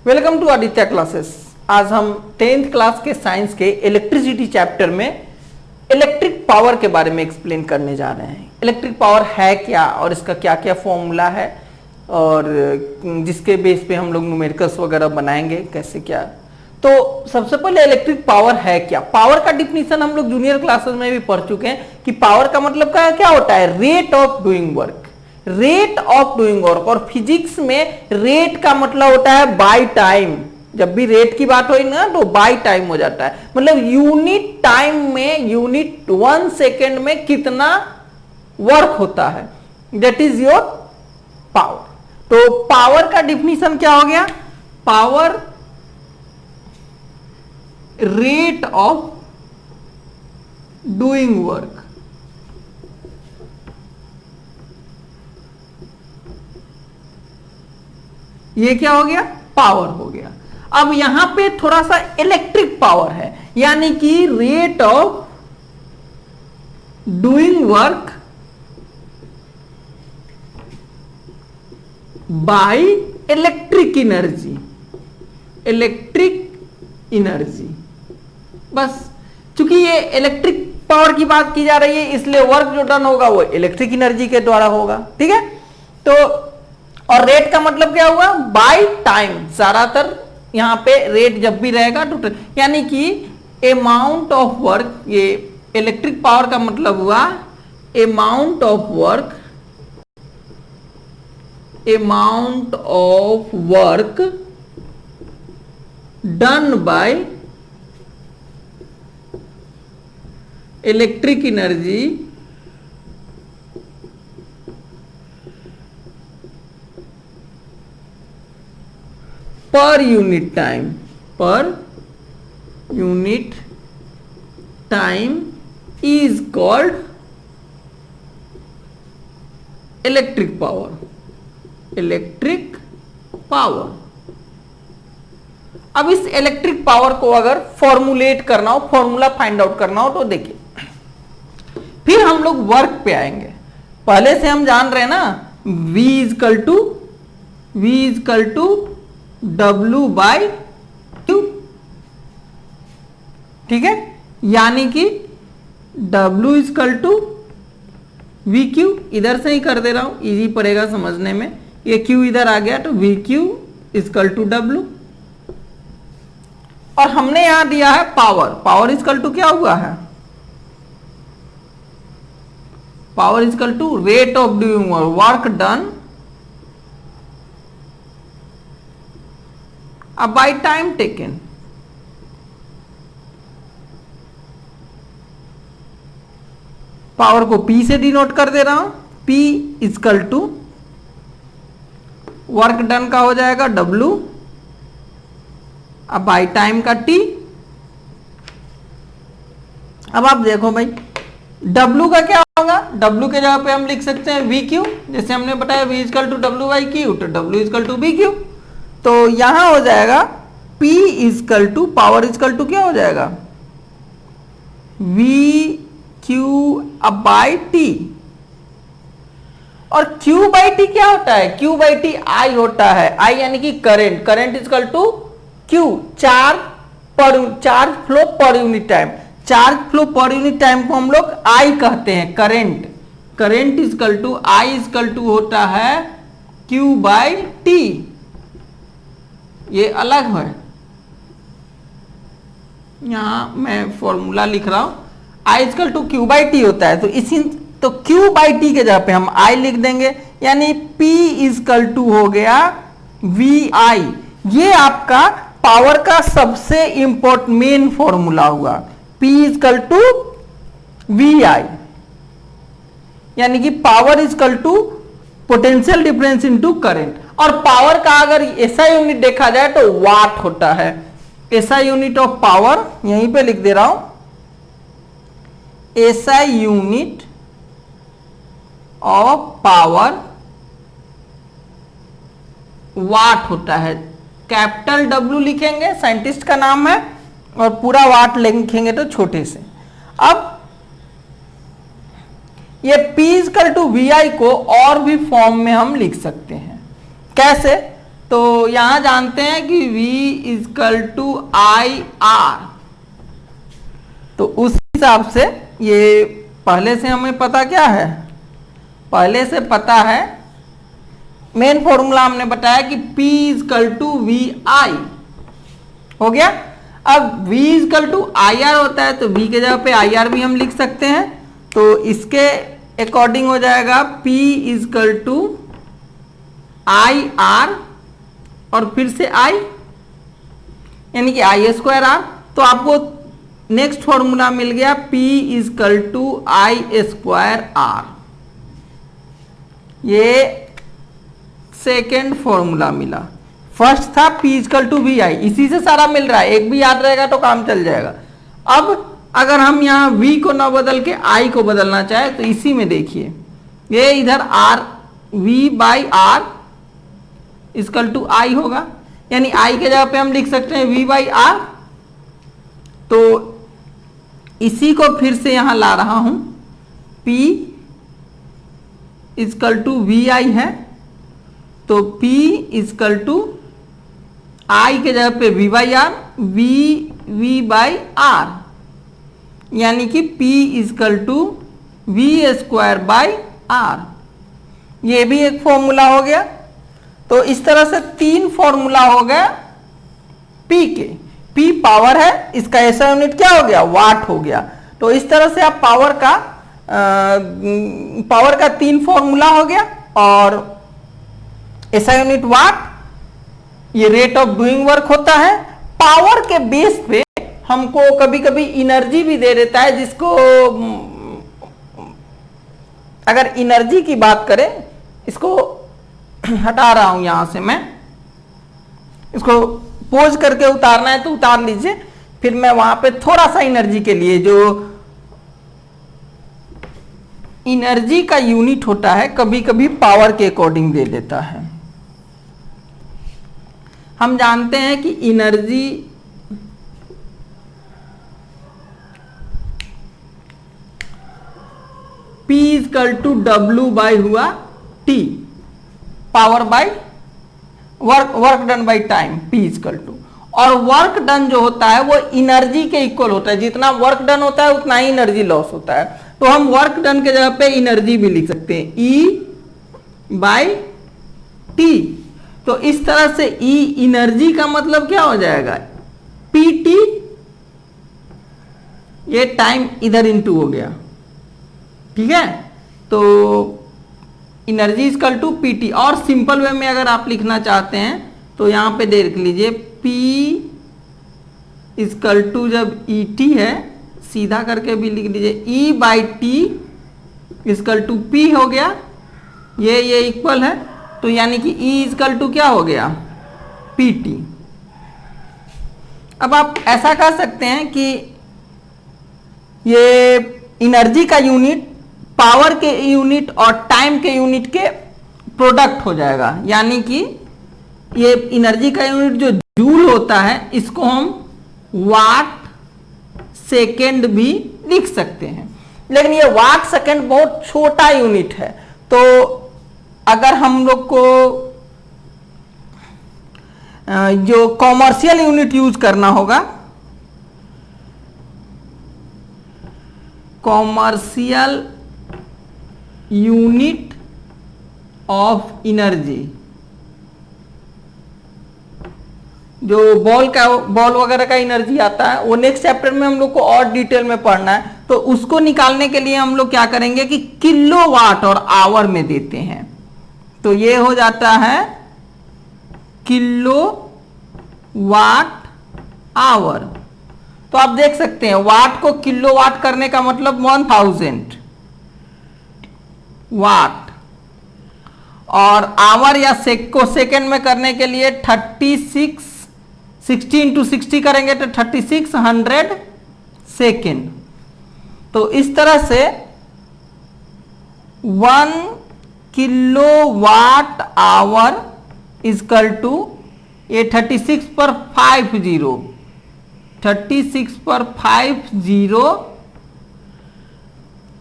Welcome to Aditya classes. आज हम 10th class के साइंस के इलेक्ट्रिसिटी चैप्टर में इलेक्ट्रिक पावर के बारे में एक्सप्लेन करने जा रहे हैं। इलेक्ट्रिक पावर है क्या और इसका क्या क्या फॉर्मूला है और जिसके बेस पे हम लोग न्यूमेरिकल्स वगैरह बनाएंगे कैसे क्या। तो सबसे पहले इलेक्ट्रिक पावर है क्या। पावर का डिफिनीशन हम लोग जूनियर क्लासेस में भी पढ़ चुके हैं कि पावर का मतलब क्या होता है, rate of doing work. Rate of doing work, और फिजिक्स में रेट का मतलब होता है बाय टाइम। जब भी रेट की बात होगी ना तो बाय टाइम हो जाता है, मतलब यूनिट टाइम में, यूनिट 1 सेकेंड में कितना वर्क होता है, दैट इज योर पावर। तो पावर का डिफिनीशन क्या हो गया, power rate of doing work. ये क्या हो गया, पावर हो गया। अब यहां पे थोड़ा सा इलेक्ट्रिक पावर है, यानी कि rate of doing work by electric energy. Electric energy, बस चूंकि ये इलेक्ट्रिक पावर की बात की जा रही है इसलिए वर्क जो डन होगा वो इलेक्ट्रिक एनर्जी के द्वारा होगा। ठीक है, तो और रेट का मतलब क्या हुआ, बाय टाइम। ज्यादातर यहां पे रेट जब भी रहेगा तो यानी कि अमाउंट ऑफ वर्क, ये इलेक्ट्रिक पावर का मतलब हुआ amount of work, amount of work done by electric energy पर यूनिट टाइम। पर unit time is called electric power. Electric power. अब इस इलेक्ट्रिक पावर को अगर फॉर्मुलेट करना हो, फॉर्मूला फाइंड आउट करना हो तो देखिए, फिर हम लोग वर्क पे आएंगे। पहले से हम जान रहे हैं ना, V equal to W by Q। ठीक है, यानी कि W इजकल टू VQ। इधर से ही कर दे रहा हूं, इजी पड़ेगा समझने में। ये Q इधर आ गया तो VQ इजकल टू W। और हमने यहां दिया है पावर। पावर इजकल टू क्या हुआ है, power equal to rate of doing work done by time taken. Power को P से डिनोट कर दे रहा हूं, P equal to work done का हो जाएगा W अब बाय टाइम का T। अब आप देखो भाई W का क्या होगा, W के जगह पे हम लिख सकते हैं VQ, जैसे हमने बताया V equal to W by Q, तो W इजकल टू VQ। तो यहां हो जाएगा P equal to power equal to क्या हो जाएगा, VQ अब बाई T। और Q बाई T क्या होता है, Q बाई T I होता है। I यानी कि current. Current equal to Q, charge flow per unit time. Charge flow per unit time को हम लोग I कहते हैं, current. Current equal to I equal to होता है Q बाई T। ये अलग है, यहां मैं फॉर्मूला लिख रहा हूं, I equal to Q by T होता है। तो इसी तो Q बाई T के जगह पे हम I लिख देंगे, यानी P इजकल टू हो गया VI। ये आपका पावर का सबसे इंपॉर्टेंट मेन फॉर्मूला हुआ, P इजकल टू VI, यानी कि power equal to potential difference into current. और पावर का अगर ऐसा यूनिट देखा जाए तो वाट होता है। ऐसा यूनिट ऑफ पावर यहीं पे लिख दे रहा हूं, ऐसा यूनिट ऑफ पावर वाट होता है। कैपिटल W लिखेंगे, साइंटिस्ट का नाम है, और पूरा वाट लिखेंगे तो छोटे से। अब ये P इजकल टू VI को और भी फॉर्म में हम लिख सकते हैं। कैसे, तो यहां जानते हैं कि V equal to I R, तो उस हिसाब से ये पहले से हमें पता क्या है, पहले से पता है मेन फॉर्मूला हमने बताया कि P equal to V I हो गया। अब V equal to I R होता है तो V के जगह पे आई आर भी हम लिख सकते हैं, तो इसके अकॉर्डिंग हो जाएगा P equal to I R और फिर से I यानी कि आई स्क्वायर आर। तो आपको नेक्स्ट फॉर्मूला मिल गया P equal to I square R, ये सेकेंड फॉर्मूला मिला। फर्स्ट था P equal to V I, इसी से सारा मिल रहा है, एक भी याद रहेगा तो काम चल जाएगा। अब अगर हम यहाँ V को ना बदल के I को बदलना चाहे तो इसी में देखिए, ये इधर R V by R equal to I होगा, यानी I के जगह पे हम लिख सकते हैं V बाई आर। तो इसी को फिर से यहां ला रहा हूं, P इजकल टू वी आई है, तो P इजकल टू I के जगह पे V by R, V by R, यानी कि P equal to V square by R, ये भी एक फॉर्मूला हो गया। तो इस तरह से तीन फॉर्मूला हो गया P के। P पावर है, इसका ऐसा यूनिट क्या हो गया, वाट हो गया। तो इस तरह से आप पावर का तीन फॉर्मूला हो गया, और ऐसा यूनिट वाट, ये रेट ऑफ डूइंग वर्क होता है। पावर के बेस पे हमको कभी कभी एनर्जी भी दे देता है, जिसको अगर एनर्जी की बात करें, इसको हटा रहा हूं यहां से, मैं इसको पोज करके उतारना है तो उतार लीजिए, फिर मैं वहां पे थोड़ा सा एनर्जी के लिए, जो एनर्जी का यूनिट होता है कभी कभी पावर के अकॉर्डिंग दे देता है। हम जानते हैं कि energy P equal to W by हुआ T, power by work done by time, P equal to, और वर्क डन जो होता है वो एनर्जी के इक्वल होता है, जितना वर्क डन होता है उतना ही एनर्जी लॉस होता है। तो हम वर्क डन के जगह पे एनर्जी भी लिख सकते हैं, E बाई T। तो इस तरह से E एनर्जी का मतलब क्या हो जाएगा, PT, ये टाइम इधर इनटू हो गया, ठीक है। तो एनर्जी इजकल टू PT, और सिंपल वे में अगर आप लिखना चाहते हैं तो यहां पे देख लीजिए, P इजकल टू जब ET है, सीधा करके भी लिख लीजिए, E by T equal to P हो गया, ये इक्वल है, तो यानी कि E इजकल टू क्या हो गया, PT। अब आप ऐसा कर सकते हैं कि ये एनर्जी का यूनिट पावर के यूनिट और टाइम के यूनिट के प्रोडक्ट हो जाएगा, यानी कि ये एनर्जी का यूनिट जो जूल होता है, इसको हम वाट सेकेंड भी लिख सकते हैं, लेकिन ये वाट सेकेंड बहुत छोटा यूनिट है। तो अगर हम लोग को जो कॉमर्शियल यूनिट यूज करना होगा, कॉमर्शियल यूनिट ऑफ एनर्जी, जो बॉल वगैरह का एनर्जी आता है, वो नेक्स्ट चैप्टर में हम लोग को और डिटेल में पढ़ना है। तो उसको निकालने के लिए हम लोग क्या करेंगे कि किलोवाट और आवर में देते हैं, तो ये हो जाता है किलो वाट आवर। तो आप देख सकते हैं वाट को किलोवाट करने का मतलब 1000 वाट, और आवर या को सेकेंड में करने के लिए 60 इंटू 60 करेंगे तो 3600 सेकेंड। तो इस तरह से 1 किलोवाट आवर इजकल टू, ये 36 पर 50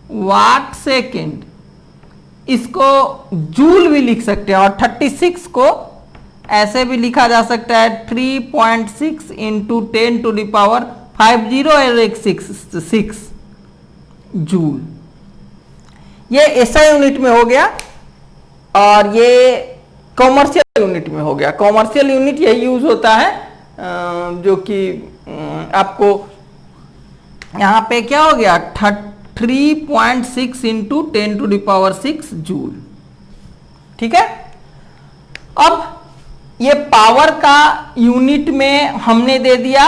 वाट सेकेंड, इसको जूल भी लिख सकते हैं, और 36 को ऐसे भी लिखा जा सकता है 3.6 इंटू 10 टू द पावर 50 और एक 6 जूल। ये एसआई यूनिट में हो गया और ये कॉमर्शियल यूनिट में हो गया। कॉमर्शियल यूनिट यही यूज होता है जो कि आपको यहां पे क्या हो गया 3.6 into 10 to the power 6 joule. ठीक है, अब ये पावर का यूनिट में हमने दे दिया,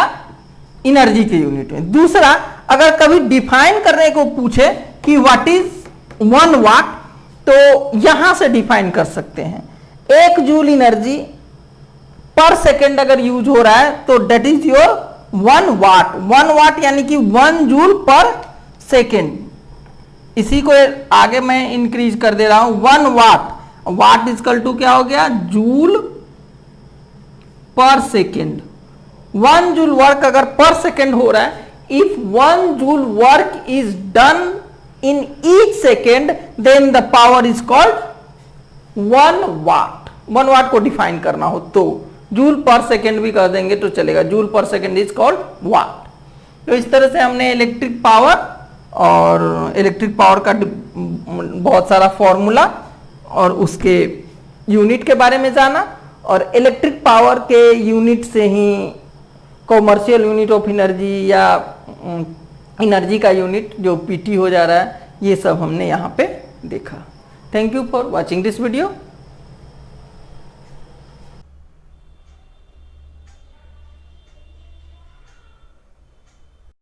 एनर्जी के यूनिट में। दूसरा, अगर कभी डिफाइन करने को पूछे कि व्हाट इज 1 वाट, तो यहां से डिफाइन कर सकते हैं। 1 जूल एनर्जी पर सेकेंड अगर यूज हो रहा है तो डेट इज योर 1 वाट। 1 वाट यानी कि 1 जूल पर सेकेंड। इसी को आगे मैं इंक्रीज कर दे रहा हूं, 1 वाट। वाट इजकल टू क्या हो गया, जूल पर सेकेंड। 1 जूल वर्क अगर पर सेकेंड हो रहा है, if 1 joule work is done in each second, then the power is called 1 watt. 1 watt को डिफाइन करना हो तो जूल पर सेकेंड भी कर देंगे तो चलेगा। जूल पर सेकेंड इज कॉल्ड वाट। तो इस तरह से हमने इलेक्ट्रिक पावर और इलेक्ट्रिक पावर का बहुत सारा फॉर्मूला और उसके यूनिट के बारे में जाना, और इलेक्ट्रिक पावर के यूनिट से ही कॉमर्शियल यूनिट ऑफ एनर्जी या एनर्जी का यूनिट जो पीटी हो जा रहा है, ये सब हमने यहाँ पे देखा। Thank you for watching this video.